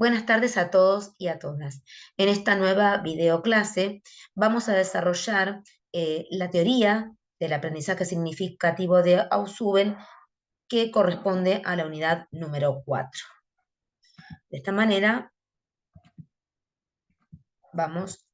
Buenas tardes a todos y a todas. En esta nueva videoclase vamos a desarrollar la teoría del aprendizaje significativo de Ausubel que corresponde a la unidad número 4. De esta manera vamos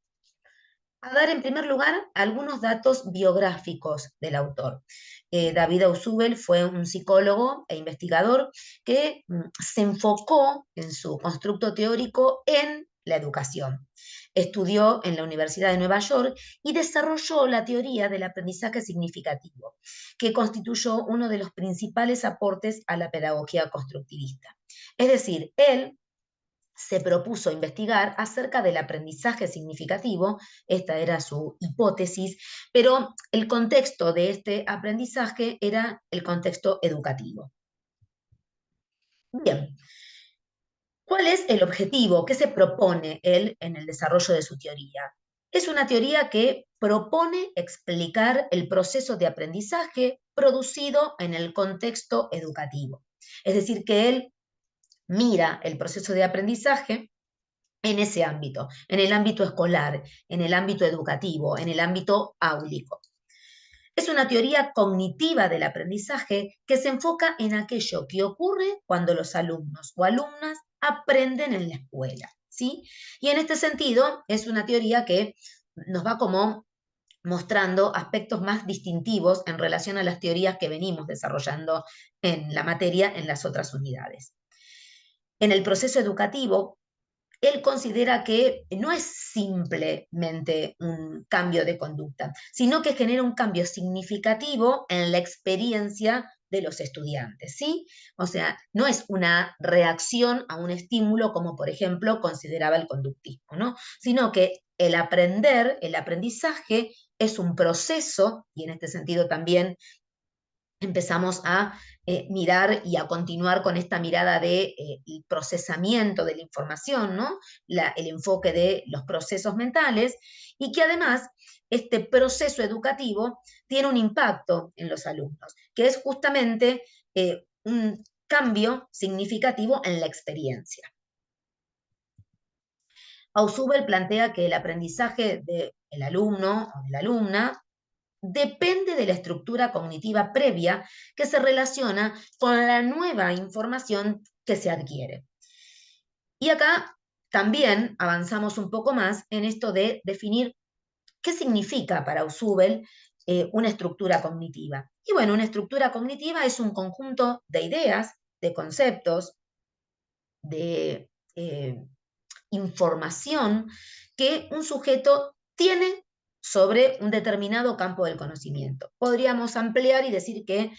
a dar en primer lugar algunos datos biográficos del autor. David Ausubel fue un psicólogo e investigador que se enfocó en su constructo teórico en la educación. Estudió en la Universidad de Nueva York y desarrolló la teoría del aprendizaje significativo, que constituyó uno de los principales aportes a la pedagogía constructivista. Es decir, él se propuso investigar acerca del aprendizaje significativo, esta era su hipótesis, pero el contexto de este aprendizaje era el contexto educativo. Bien, ¿cuál es el objetivo? ¿Qué se propone él en el desarrollo de su teoría? Es una teoría que propone explicar el proceso de aprendizaje producido en el contexto educativo. Es decir, que él mira el proceso de aprendizaje en ese ámbito, en el ámbito escolar, en el ámbito educativo, en el ámbito áulico. Es una teoría cognitiva del aprendizaje que se enfoca en aquello que ocurre cuando los alumnos o alumnas aprenden en la escuela, ¿sí? Y en este sentido es una teoría que nos va como mostrando aspectos más distintivos en relación a las teorías que venimos desarrollando en la materia en las otras unidades. En el proceso educativo, él considera que no es simplemente un cambio de conducta, sino que genera un cambio significativo en la experiencia de los estudiantes, ¿sí? O sea, no es una reacción a un estímulo como, por ejemplo, consideraba el conductismo, ¿no? Sino que el aprender, el aprendizaje, es un proceso, y en este sentido también empezamos a mirar y a continuar con esta mirada de el procesamiento de la información, ¿no? El enfoque de los procesos mentales, y que además este proceso educativo tiene un impacto en los alumnos, que es justamente un cambio significativo en la experiencia. Ausubel plantea que el aprendizaje del alumno o de la alumna depende de la estructura cognitiva previa que se relaciona con la nueva información que se adquiere. Y acá también avanzamos un poco más en esto de definir qué significa para Ausubel una estructura cognitiva. Y bueno, una estructura cognitiva es un conjunto de ideas, de conceptos, de información que un sujeto tiene sobre un determinado campo del conocimiento. Podríamos ampliar y decir que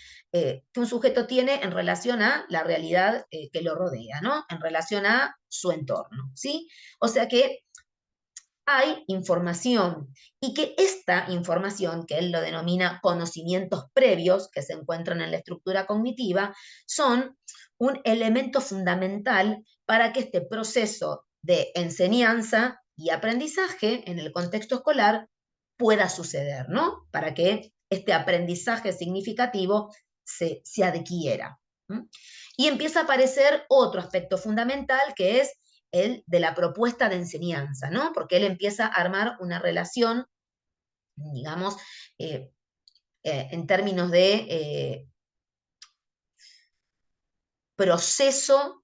un sujeto tiene en relación a la realidad que lo rodea, ¿no? En relación a su entorno, ¿sí? O sea que hay información y que esta información, que él lo denomina conocimientos previos, que se encuentran en la estructura cognitiva, son un elemento fundamental para que este proceso de enseñanza y aprendizaje en el contexto escolar pueda suceder, ¿no? Para que este aprendizaje significativo se adquiera. Y empieza a aparecer otro aspecto fundamental que es el de la propuesta de enseñanza, ¿no? Porque él empieza a armar una relación, digamos, en términos de proceso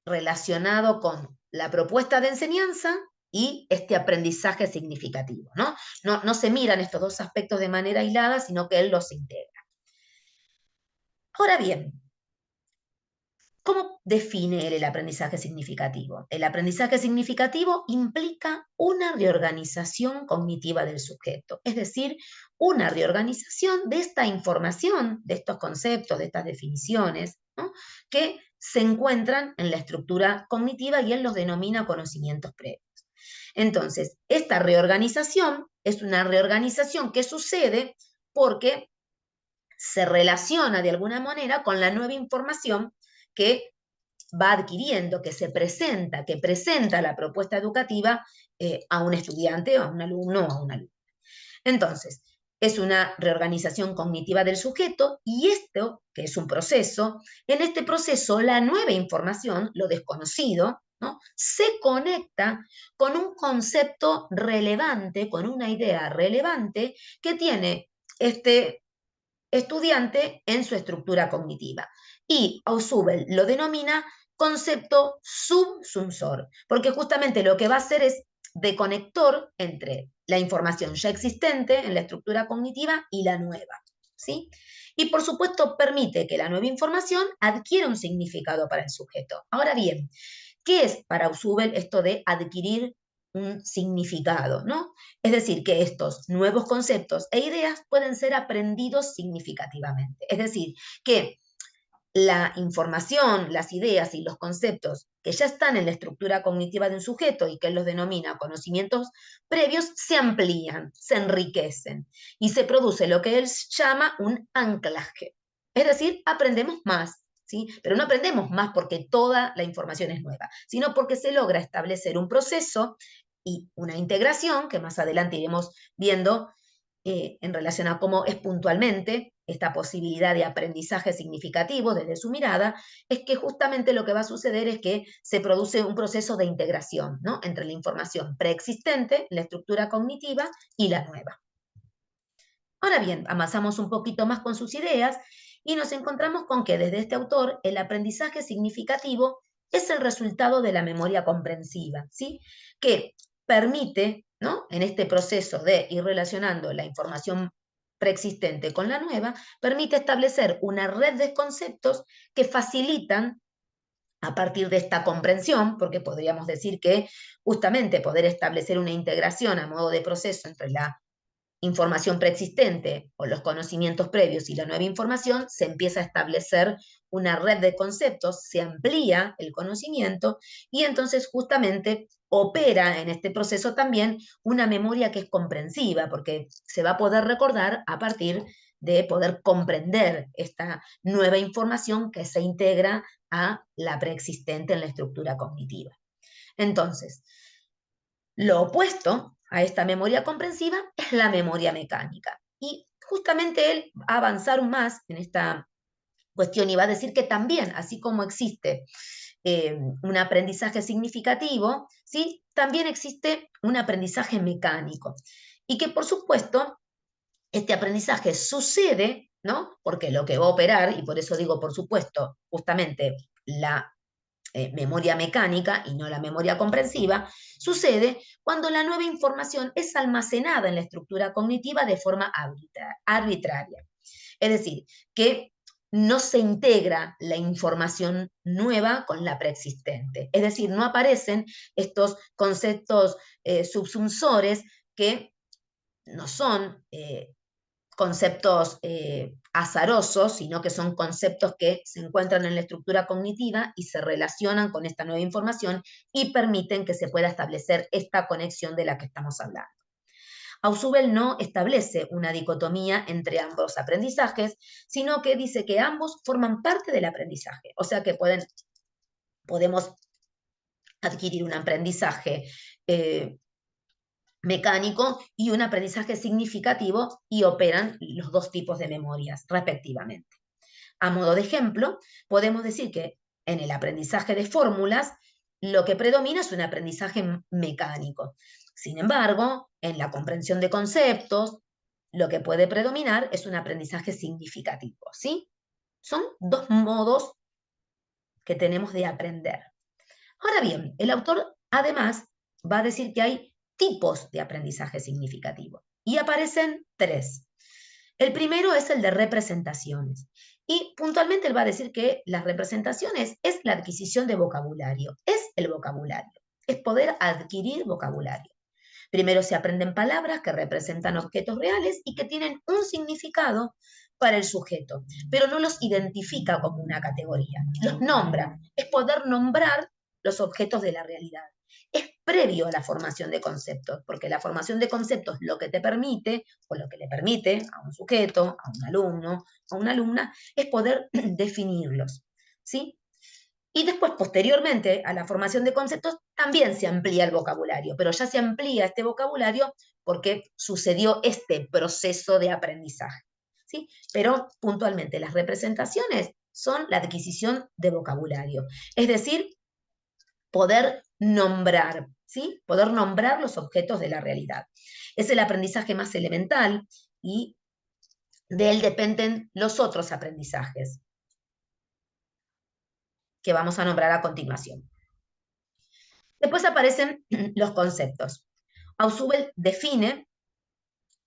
relacionado con la propuesta de enseñanza y este aprendizaje significativo, ¿no? No se miran estos dos aspectos de manera aislada, sino que él los integra. Ahora bien, ¿cómo define él el aprendizaje significativo? El aprendizaje significativo implica una reorganización cognitiva del sujeto, es decir, una reorganización de esta información, de estos conceptos, de estas definiciones, ¿no? Que se encuentran en la estructura cognitiva y él los denomina conocimientos previos. Entonces, esta reorganización es una reorganización que sucede porque se relaciona de alguna manera con la nueva información que va adquiriendo, que presenta la propuesta educativa a un estudiante, a un alumno o a una alumna. Entonces, es una reorganización cognitiva del sujeto y esto, que es un proceso, en este proceso la nueva información, lo desconocido, ¿no? Se conecta con un concepto relevante, con una idea relevante que tiene este estudiante en su estructura cognitiva. Y Ausubel lo denomina concepto subsunsor, porque justamente lo que va a hacer es de conector entre la información ya existente en la estructura cognitiva y la nueva, ¿sí? Y por supuesto permite que la nueva información adquiera un significado para el sujeto. Ahora bien, ¿qué es para Ausubel esto de adquirir un significado, ¿no? Es decir, que estos nuevos conceptos e ideas pueden ser aprendidos significativamente. Es decir, que la información, las ideas y los conceptos que ya están en la estructura cognitiva de un sujeto y que él los denomina conocimientos previos, se amplían, se enriquecen y se produce lo que él llama un anclaje. Es decir, aprendemos más, ¿sí? Pero no aprendemos más porque toda la información es nueva, sino porque se logra establecer un proceso y una integración que más adelante iremos viendo en relación a cómo es puntualmente esta posibilidad de aprendizaje significativo desde su mirada, es que justamente lo que va a suceder es que se produce un proceso de integración, ¿no? Entre la información preexistente, la estructura cognitiva y la nueva. Ahora bien, amasamos un poquito más con sus ideas y nos encontramos con que desde este autor el aprendizaje significativo es el resultado de la memoria comprensiva, ¿sí? Que permite, ¿no? En este proceso de ir relacionando la información preexistente con la nueva, permite establecer una red de conceptos que facilitan a partir de esta comprensión, porque podríamos decir que justamente poder establecer una integración a modo de proceso entre la información preexistente o los conocimientos previos y la nueva información, se empieza a establecer una red de conceptos, se amplía el conocimiento y entonces justamente opera en este proceso también una memoria que es comprensiva, porque se va a poder recordar a partir de poder comprender esta nueva información que se integra a la preexistente en la estructura cognitiva. Entonces, lo opuesto a esta memoria comprensiva es la memoria mecánica. Y justamente él va a avanzar más en esta cuestión y va a decir que también, así como existe un aprendizaje significativo, ¿sí? También existe un aprendizaje mecánico. Y que por supuesto este aprendizaje sucede, ¿no? Porque lo que va a operar, y por eso digo por supuesto, justamente la memoria mecánica y no la memoria comprensiva, sucede cuando la nueva información es almacenada en la estructura cognitiva de forma arbitraria. Es decir, que no se integra la información nueva con la preexistente. Es decir, no aparecen estos conceptos subsunsores que no son conceptos azarosos, sino que son conceptos que se encuentran en la estructura cognitiva y se relacionan con esta nueva información y permiten que se pueda establecer esta conexión de la que estamos hablando. Ausubel no establece una dicotomía entre ambos aprendizajes, sino que dice que ambos forman parte del aprendizaje, o sea que podemos adquirir un aprendizaje mecánico y un aprendizaje significativo y operan los dos tipos de memorias respectivamente. A modo de ejemplo, podemos decir que en el aprendizaje de fórmulas lo que predomina es un aprendizaje mecánico. Sin embargo, en la comprensión de conceptos, lo que puede predominar es un aprendizaje significativo, ¿sí? Son dos modos que tenemos de aprender. Ahora bien, el autor además va a decir que hay tipos de aprendizaje significativo y aparecen tres. El primero es el de representaciones y puntualmente él va a decir que las representaciones es la adquisición de vocabulario, es el vocabulario, es poder adquirir vocabulario. Primero se aprenden palabras que representan objetos reales y que tienen un significado para el sujeto, pero no los identifica como una categoría, los nombra, es poder nombrar los objetos de la realidad. Es previo a la formación de conceptos, porque la formación de conceptos lo que te permite, o lo que le permite a un sujeto, a un alumno, a una alumna, es poder definirlos, ¿sí? Y después, posteriormente a la formación de conceptos, también se amplía el vocabulario, pero ya se amplía este vocabulario porque sucedió este proceso de aprendizaje, ¿sí? Pero puntualmente las representaciones son la adquisición de vocabulario, es decir, poder nombrar, ¿sí? Poder nombrar los objetos de la realidad. Es el aprendizaje más elemental y de él dependen los otros aprendizajes que vamos a nombrar a continuación. Después aparecen los conceptos. Ausubel define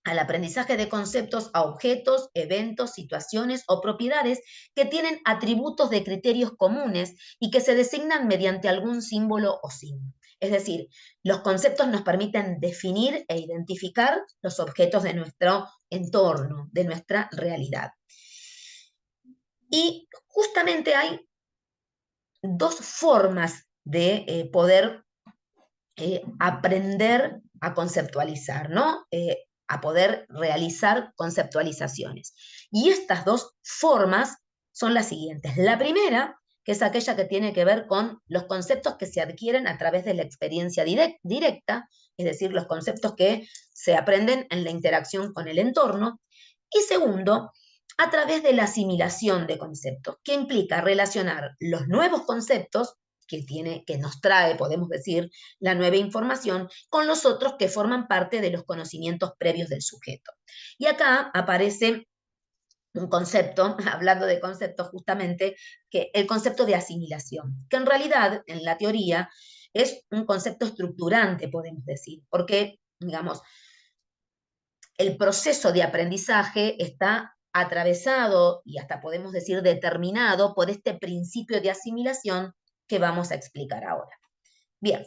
al aprendizaje de conceptos a objetos, eventos, situaciones o propiedades que tienen atributos de criterios comunes y que se designan mediante algún símbolo o signo. Es decir, los conceptos nos permiten definir e identificar los objetos de nuestro entorno, de nuestra realidad. Y justamente hay dos formas de poder aprender a conceptualizar, ¿no? A poder realizar conceptualizaciones. Y estas dos formas son las siguientes. La primera, que es aquella que tiene que ver con los conceptos que se adquieren a través de la experiencia directa, es decir, los conceptos que se aprenden en la interacción con el entorno. Y segundo, a través de la asimilación de conceptos, que implica relacionar los nuevos conceptos que nos trae, podemos decir, la nueva información, con los otros que forman parte de los conocimientos previos del sujeto. Y acá aparece un concepto, hablando de conceptos justamente, que el concepto de asimilación, que en realidad, en la teoría, es un concepto estructurante, podemos decir, porque, digamos, el proceso de aprendizaje está atravesado y hasta podemos decir determinado por este principio de asimilación que vamos a explicar ahora. Bien,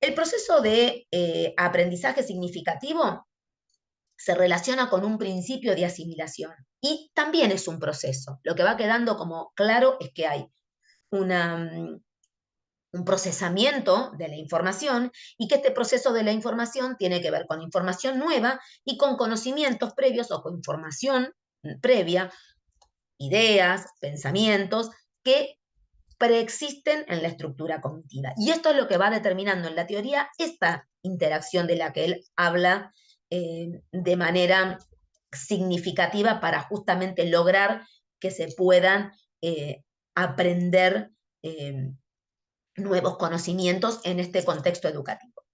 el proceso de aprendizaje significativo se relaciona con un principio de asimilación y también es un proceso. Lo que va quedando como claro es que hay un procesamiento de la información y que este proceso de la información tiene que ver con información nueva y con conocimientos previos o con información previa, ideas, pensamientos que preexisten en la estructura cognitiva. Y esto es lo que va determinando en la teoría esta interacción de la que él habla de manera significativa para justamente lograr que se puedan aprender nuevos conocimientos en este contexto educativo.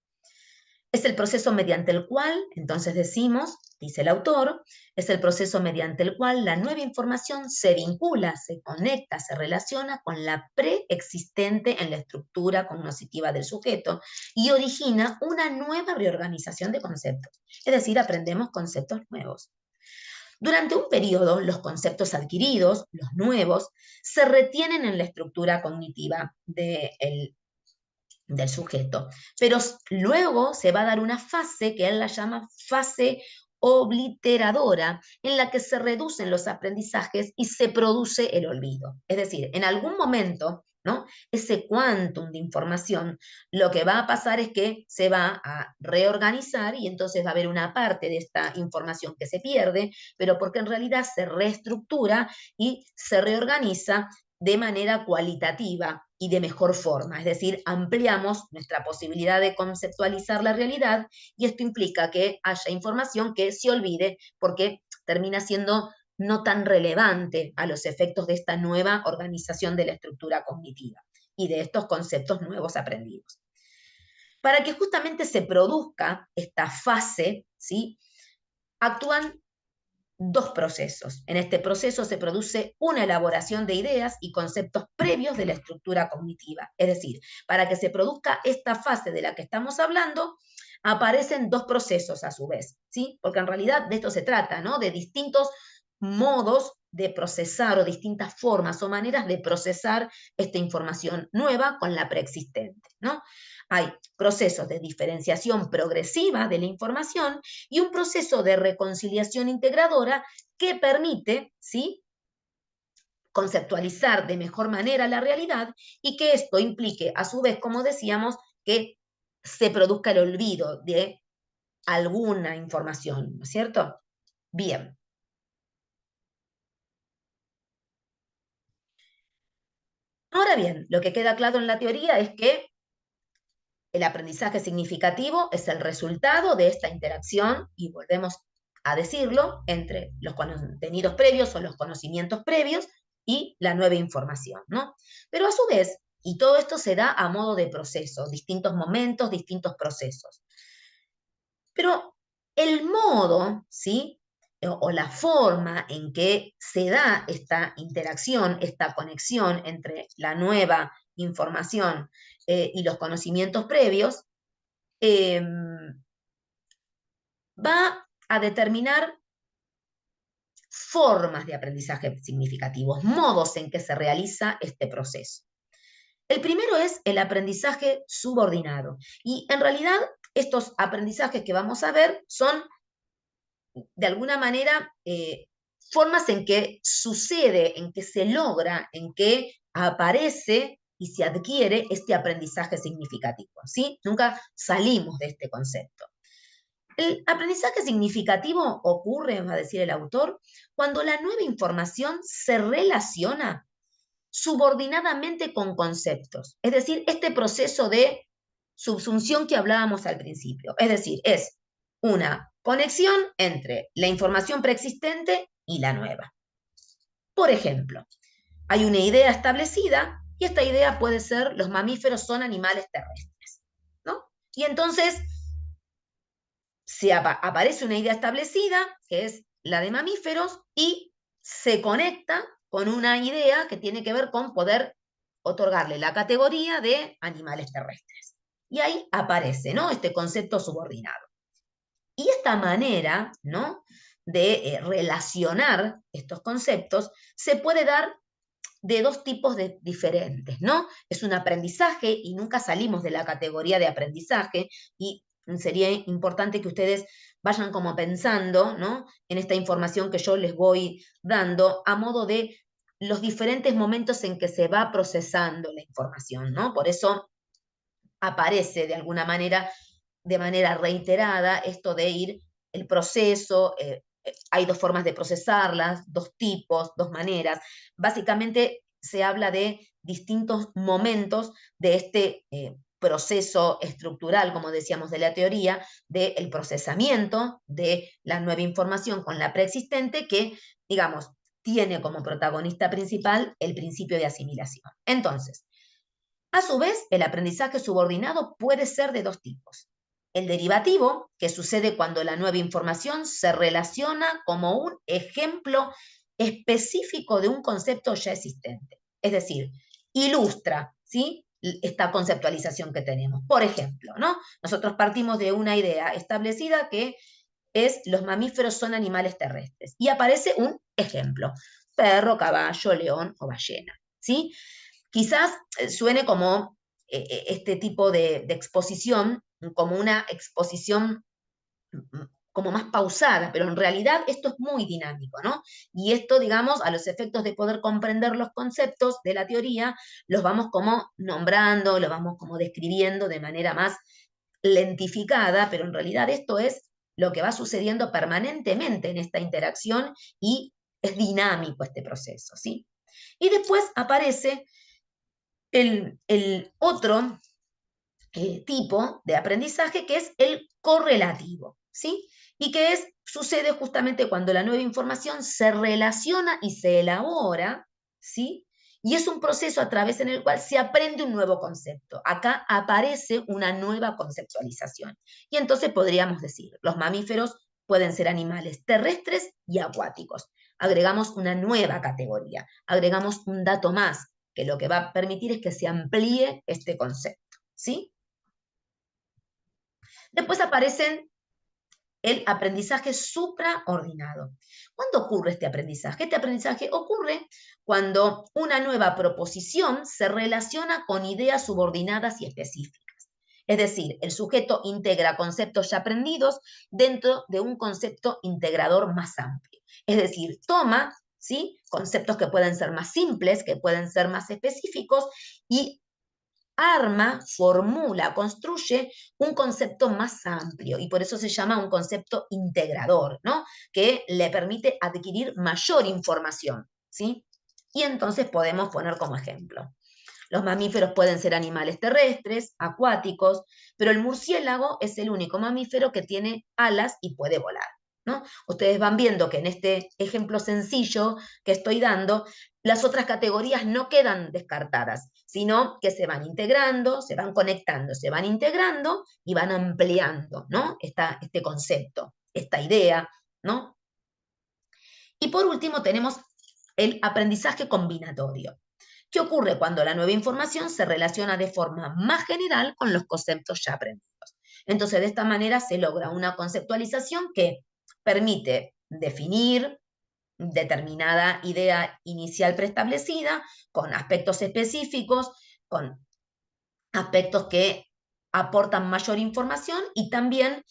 Es el proceso mediante el cual, entonces decimos, dice el autor, es el proceso mediante el cual la nueva información se vincula, se conecta, se relaciona con la preexistente en la estructura cognitiva del sujeto y origina una nueva reorganización de conceptos. Es decir, aprendemos conceptos nuevos. Durante un periodo, los conceptos adquiridos, los nuevos, se retienen en la estructura cognitiva del sujeto. Pero luego se va a dar una fase que él la llama fase obliteradora, en la que se reducen los aprendizajes y se produce el olvido. Es decir, en algún momento, ¿no? Ese quantum de información, lo que va a pasar es que se va a reorganizar y entonces va a haber una parte de esta información que se pierde, pero porque en realidad se reestructura y se reorganiza de manera cualitativa y de mejor forma, es decir, ampliamos nuestra posibilidad de conceptualizar la realidad y esto implica que haya información que se olvide porque termina siendo no tan relevante a los efectos de esta nueva organización de la estructura cognitiva y de estos conceptos nuevos aprendidos. Para que justamente se produzca esta fase, ¿sí? Actúan dos procesos. En este proceso se produce una elaboración de ideas y conceptos previos de la estructura cognitiva. Es decir, para que se produzca esta fase de la que estamos hablando, aparecen dos procesos a su vez, ¿sí? Porque en realidad de esto se trata, ¿no? De distintos modos de procesar o distintas formas o maneras de procesar esta información nueva con la preexistente, ¿no? Hay procesos de diferenciación progresiva de la información y un proceso de reconciliación integradora que permite, ¿sí?, conceptualizar de mejor manera la realidad y que esto implique, a su vez, como decíamos, que se produzca el olvido de alguna información, ¿no es cierto? Bien. Ahora bien, lo que queda claro en la teoría es que el aprendizaje significativo es el resultado de esta interacción, y volvemos a decirlo, entre los contenidos previos o los conocimientos previos y la nueva información, ¿no? Pero a su vez, Y todo esto se da a modo de proceso, distintos momentos, distintos procesos. Pero el modo, ¿sí? O la forma en que se da esta interacción, esta conexión entre la nueva información y los conocimientos previos, eh, va a determinar formas de aprendizaje significativos, modos en que se realiza este proceso. El primero es el aprendizaje subordinado. Y en realidad estos aprendizajes que vamos a ver son, de alguna manera, formas en que sucede, en que se logra, en que aparece y se adquiere este aprendizaje significativo, ¿sí? Nunca salimos de este concepto. El aprendizaje significativo ocurre, va a decir el autor, cuando la nueva información se relaciona subordinadamente con conceptos. Es decir, este proceso de subsunción que hablábamos al principio. Es decir, es una conexión entre la información preexistente y la nueva. Por ejemplo, hay una idea establecida y esta idea puede ser los mamíferos son animales terrestres, ¿no? Y entonces aparece una idea establecida, que es la de mamíferos, y se conecta con una idea que tiene que ver con poder otorgarle la categoría de animales terrestres. Y ahí aparece, ¿no?, este concepto subordinado. Y esta manera, ¿no?, de relacionar estos conceptos se puede dar de dos tipos diferentes, ¿no? Es un aprendizaje y nunca salimos de la categoría de aprendizaje y sería importante que ustedes vayan como pensando, ¿no?, en esta información que yo les voy dando a modo de los diferentes momentos en que se va procesando la información, ¿no? Por eso aparece de alguna manera, de manera reiterada, esto de ir el proceso, hay dos formas de procesarlas, dos tipos, dos maneras. Básicamente se habla de distintos momentos de este proceso estructural, como decíamos, de la teoría, del procesamiento de la nueva información con la preexistente que, digamos, tiene como protagonista principal el principio de asimilación. Entonces, a su vez, el aprendizaje subordinado puede ser de dos tipos. El derivativo, que sucede cuando la nueva información se relaciona como un ejemplo específico de un concepto ya existente. Es decir, ilustra, ¿sí?, esta conceptualización que tenemos. Por ejemplo, ¿no?, nosotros partimos de una idea establecida que es los mamíferos son animales terrestres y aparece un ejemplo: perro, caballo, león o ballena, ¿sí? Quizás suene como este tipo de exposición, como una exposición como más pausada, pero en realidad esto es muy dinámico, ¿no? Y esto, digamos, a los efectos de poder comprender los conceptos de la teoría, los vamos como nombrando, los vamos como describiendo de manera más lentificada, pero en realidad esto es lo que va sucediendo permanentemente en esta interacción y es dinámico este proceso, ¿sí? Y después aparece el otro tipo de aprendizaje, que es el correlativo, ¿sí? Y que sucede justamente cuando la nueva información se relaciona y se elabora, ¿sí? Y es un proceso a través en el cual se aprende un nuevo concepto. Acá aparece una nueva conceptualización. Y entonces podríamos decir, los mamíferos pueden ser animales terrestres y acuáticos. Agregamos una nueva categoría, agregamos un dato más, que lo que va a permitir es que se amplíe este concepto, ¿sí? Después aparecen el aprendizaje supraordinado. ¿Cuándo ocurre este aprendizaje? Este aprendizaje ocurre cuando una nueva proposición se relaciona con ideas subordinadas y específicas. Es decir, el sujeto integra conceptos ya aprendidos dentro de un concepto integrador más amplio. Es decir, toma, ¿sí?, conceptos que pueden ser más simples, que pueden ser más específicos, y arma, formula, construye un concepto más amplio y por eso se llama un concepto integrador, ¿no?, que le permite adquirir mayor información, ¿sí? Y entonces podemos poner como ejemplo: los mamíferos pueden ser animales terrestres, acuáticos, pero el murciélago es el único mamífero que tiene alas y puede volar. ¿no? Ustedes van viendo que en este ejemplo sencillo que estoy dando, las otras categorías no quedan descartadas, sino que se van integrando, se van conectando, se van integrando y van ampliando, ¿no? Este concepto, esta idea, ¿no? Y por último tenemos el aprendizaje combinatorio. ¿Qué ocurre cuando la nueva información se relaciona de forma más general con los conceptos ya aprendidos? Entonces, de esta manera se logra una conceptualización que permite definir determinada idea inicial preestablecida con aspectos específicos, con aspectos que aportan mayor información y también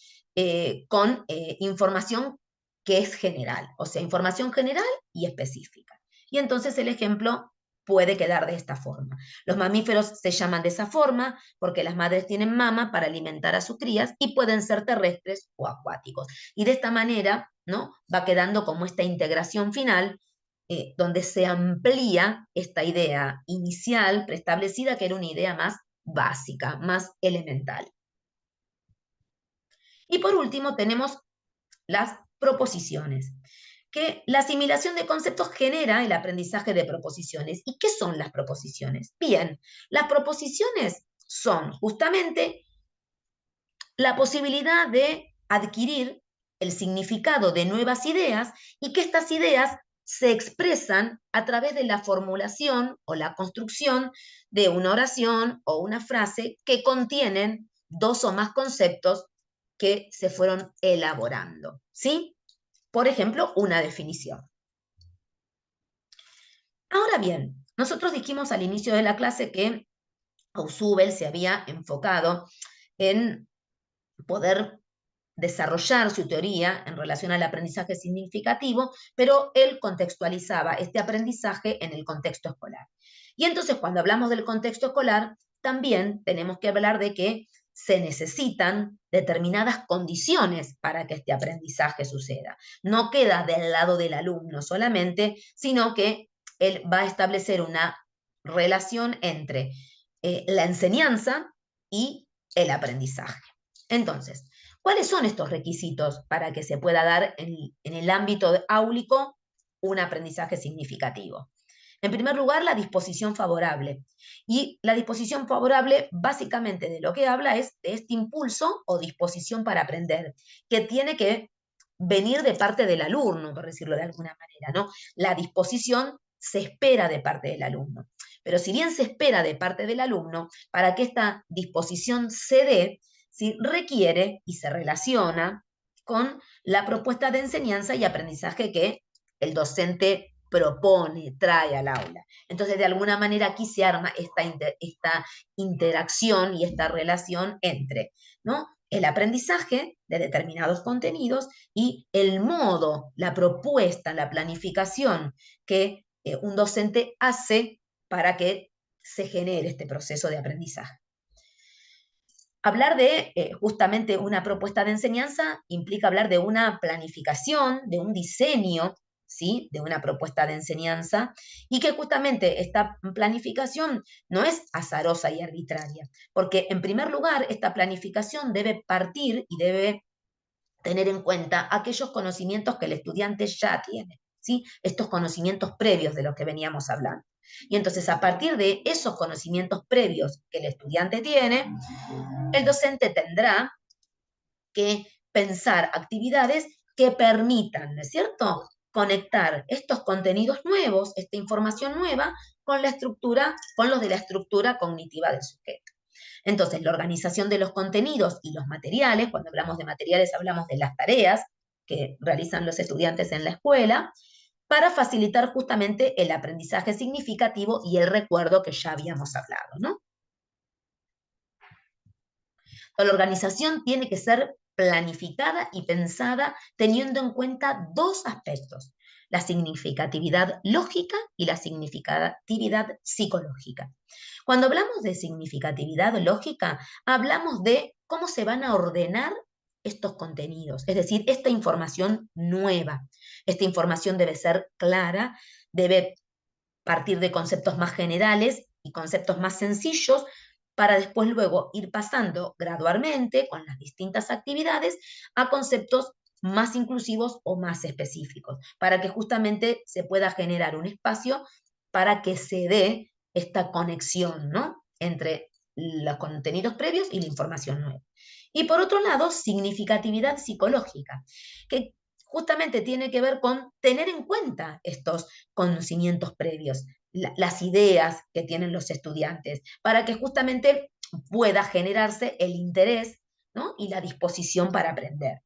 con información que es general, o sea, información general y específica. Y entonces el ejemplo puede quedar de esta forma. Los mamíferos se llaman de esa forma porque las madres tienen mama para alimentar a sus crías y pueden ser terrestres o acuáticos. Y de esta manera, ¿no? Va quedando como esta integración final donde se amplía esta idea inicial preestablecida, que era una idea más básica, más elemental. Y por último tenemos las proposiciones, que la asimilación de conceptos genera el aprendizaje de proposiciones. ¿Y qué son las proposiciones? Bien, las proposiciones son justamente la posibilidad de adquirir el significado de nuevas ideas y que estas ideas se expresan a través de la formulación o la construcción de una oración o una frase que contienen dos o más conceptos que se fueron elaborando, ¿sí? Por ejemplo, una definición. Ahora bien, nosotros dijimos al inicio de la clase que Ausubel se había enfocado en poder desarrollar su teoría en relación al aprendizaje significativo, pero él contextualizaba este aprendizaje en el contexto escolar. Y entonces cuando hablamos del contexto escolar, también tenemos que hablar de que se necesitan determinadas condiciones para que este aprendizaje suceda. No queda del lado del alumno solamente, sino que él va a establecer una relación entre la enseñanza y el aprendizaje. Entonces, ¿cuáles son estos requisitos para que se pueda dar en el ámbito áulico un aprendizaje significativo? En primer lugar, la disposición favorable. Y la disposición favorable básicamente de lo que habla es de este impulso o disposición para aprender, que tiene que venir de parte del alumno, por decirlo de alguna manera, ¿no? La disposición se espera de parte del alumno. Pero si bien se espera de parte del alumno, para que esta disposición se dé, ¿sí? Requiere y se relaciona con la propuesta de enseñanza y aprendizaje que el docente propone, trae al aula. Entonces, de alguna manera aquí se arma esta interacción y esta relación entre, ¿no? El aprendizaje de determinados contenidos y el modo, la propuesta, la planificación que un docente hace para que se genere este proceso de aprendizaje. Hablar de justamente una propuesta de enseñanza implica hablar de una planificación, de un diseño, ¿sí? De una propuesta de enseñanza, y que justamente esta planificación no es azarosa y arbitraria, porque en primer lugar esta planificación debe partir y debe tener en cuenta aquellos conocimientos que el estudiante ya tiene, ¿sí? Estos conocimientos previos de los que veníamos hablando. Y entonces, a partir de esos conocimientos previos que el estudiante tiene, el docente tendrá que pensar actividades que permitan, ¿no es cierto?, conectar estos contenidos nuevos, esta información nueva, con la estructura, con los de la estructura cognitiva del sujeto. Entonces, la organización de los contenidos y los materiales, cuando hablamos de materiales hablamos de las tareas que realizan los estudiantes en la escuela, para facilitar justamente el aprendizaje significativo y el recuerdo que ya habíamos hablado, ¿no? La organización tiene que ser planificada y pensada teniendo en cuenta dos aspectos, la significatividad lógica y la significatividad psicológica. Cuando hablamos de significatividad lógica, hablamos de cómo se van a ordenar estos contenidos, es decir, esta información nueva. Esta información debe ser clara, debe partir de conceptos más generales y conceptos más sencillos para después luego ir pasando gradualmente con las distintas actividades a conceptos más inclusivos o más específicos, para que justamente se pueda generar un espacio para que se dé esta conexión, ¿no?, entre los contenidos previos y la información nueva. Y por otro lado, significatividad psicológica, que justamente tiene que ver con tener en cuenta estos conocimientos previos, las ideas que tienen los estudiantes, para que justamente pueda generarse el interés, ¿no?, y la disposición para aprender.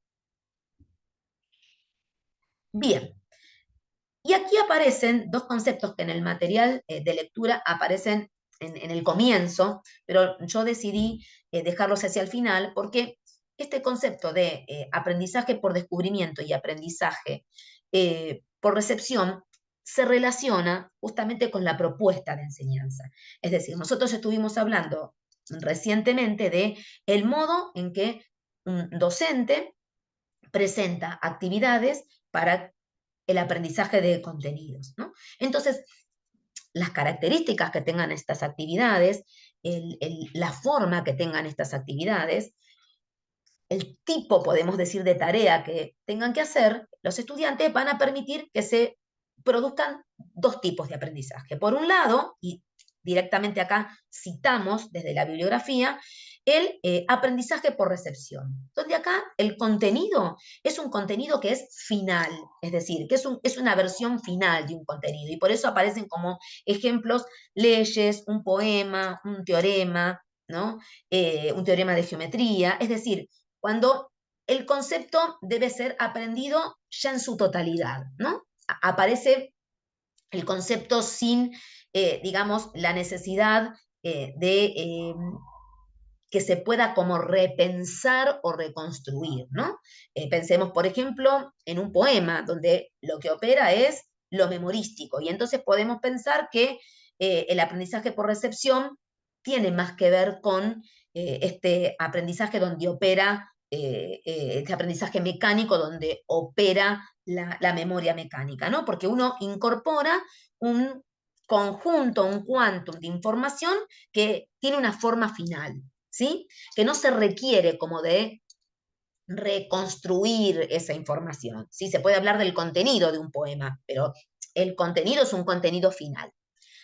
Bien, y aquí aparecen dos conceptos que en el material de lectura aparecen en el comienzo, pero yo decidí dejarlos hacia el final porque este concepto de aprendizaje por descubrimiento y aprendizaje por recepción se relaciona justamente con la propuesta de enseñanza. Es decir, nosotros estuvimos hablando recientemente de el modo en que un docente presenta actividades para el aprendizaje de contenidos, ¿no? Entonces, las características que tengan estas actividades, la forma que tengan estas actividades, el tipo, podemos decir, de tarea que tengan que hacer, los estudiantes van a permitir que se produzcan dos tipos de aprendizaje. Por un lado, y directamente acá citamos desde la bibliografía, el aprendizaje por recepción, donde acá el contenido es un contenido que es final, es decir, que es una versión final de un contenido, y por eso aparecen como ejemplos leyes, un poema, un teorema, ¿no? Un teorema de geometría, es decir, cuando el concepto debe ser aprendido ya en su totalidad, ¿no? Aparece el concepto sin, digamos, la necesidad de que se pueda como repensar o reconstruir, ¿no? Pensemos, por ejemplo, en un poema donde lo que opera es lo memorístico, y entonces podemos pensar que el aprendizaje por recepción tiene más que ver con este aprendizaje donde opera, este aprendizaje mecánico donde opera la memoria mecánica, ¿no? Porque uno incorpora un conjunto, un quantum de información que tiene una forma final, ¿sí? Que no se requiere como de reconstruir esa información, ¿sí? Se puede hablar del contenido de un poema, pero el contenido es un contenido final.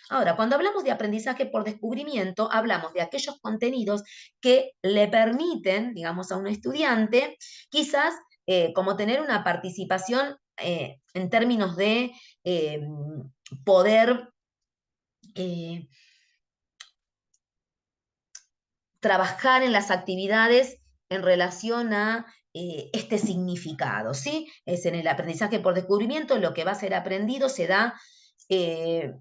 Ahora, cuando hablamos de aprendizaje por descubrimiento, hablamos de aquellos contenidos que le permiten, digamos, a un estudiante, quizás como tener una participación en términos de eh, poder trabajar en las actividades en relación a este significado, ¿sí? Es en el aprendizaje por descubrimiento, lo que va a ser aprendido se da eh,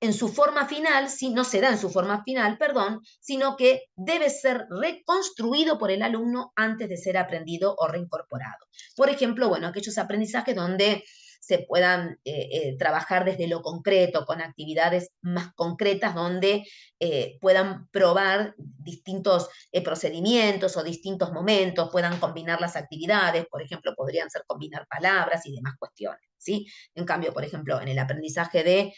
en su forma final, si no se da en su forma final, perdón, sino que debe ser reconstruido por el alumno antes de ser aprendido o reincorporado. Por ejemplo, bueno, aquellos aprendizajes donde se puedan trabajar desde lo concreto, con actividades más concretas, donde puedan probar distintos procedimientos o distintos momentos, puedan combinar las actividades, por ejemplo, podrían ser combinar palabras y demás cuestiones, ¿sí? En cambio, por ejemplo, en el aprendizaje de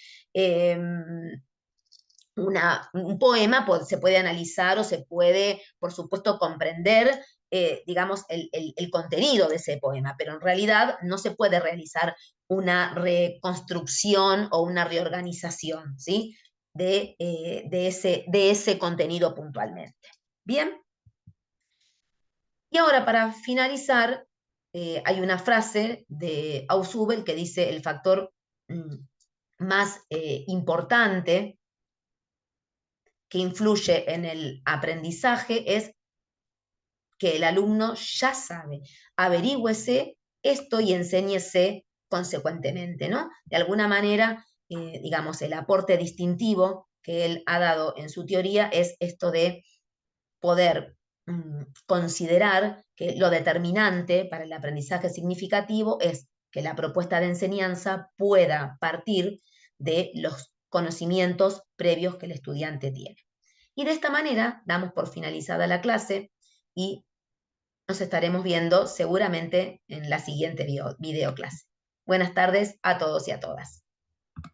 un poema se puede analizar o se puede, por supuesto, comprender, digamos, el contenido de ese poema, pero en realidad no se puede realizar una reconstrucción o una reorganización, ¿sí? De ese contenido puntualmente. Bien, y ahora para finalizar, hay una frase de Ausubel que dice el factor más importante que influye en el aprendizaje es que el alumno ya sabe, averígüese esto y enséñese consecuentemente, ¿no? De alguna manera, digamos, el aporte distintivo que él ha dado en su teoría es esto de poder considerar que lo determinante para el aprendizaje significativo es que la propuesta de enseñanza pueda partir de los conocimientos previos que el estudiante tiene. Y de esta manera damos por finalizada la clase y nos estaremos viendo seguramente en la siguiente videoclase. Buenas tardes a todos y a todas.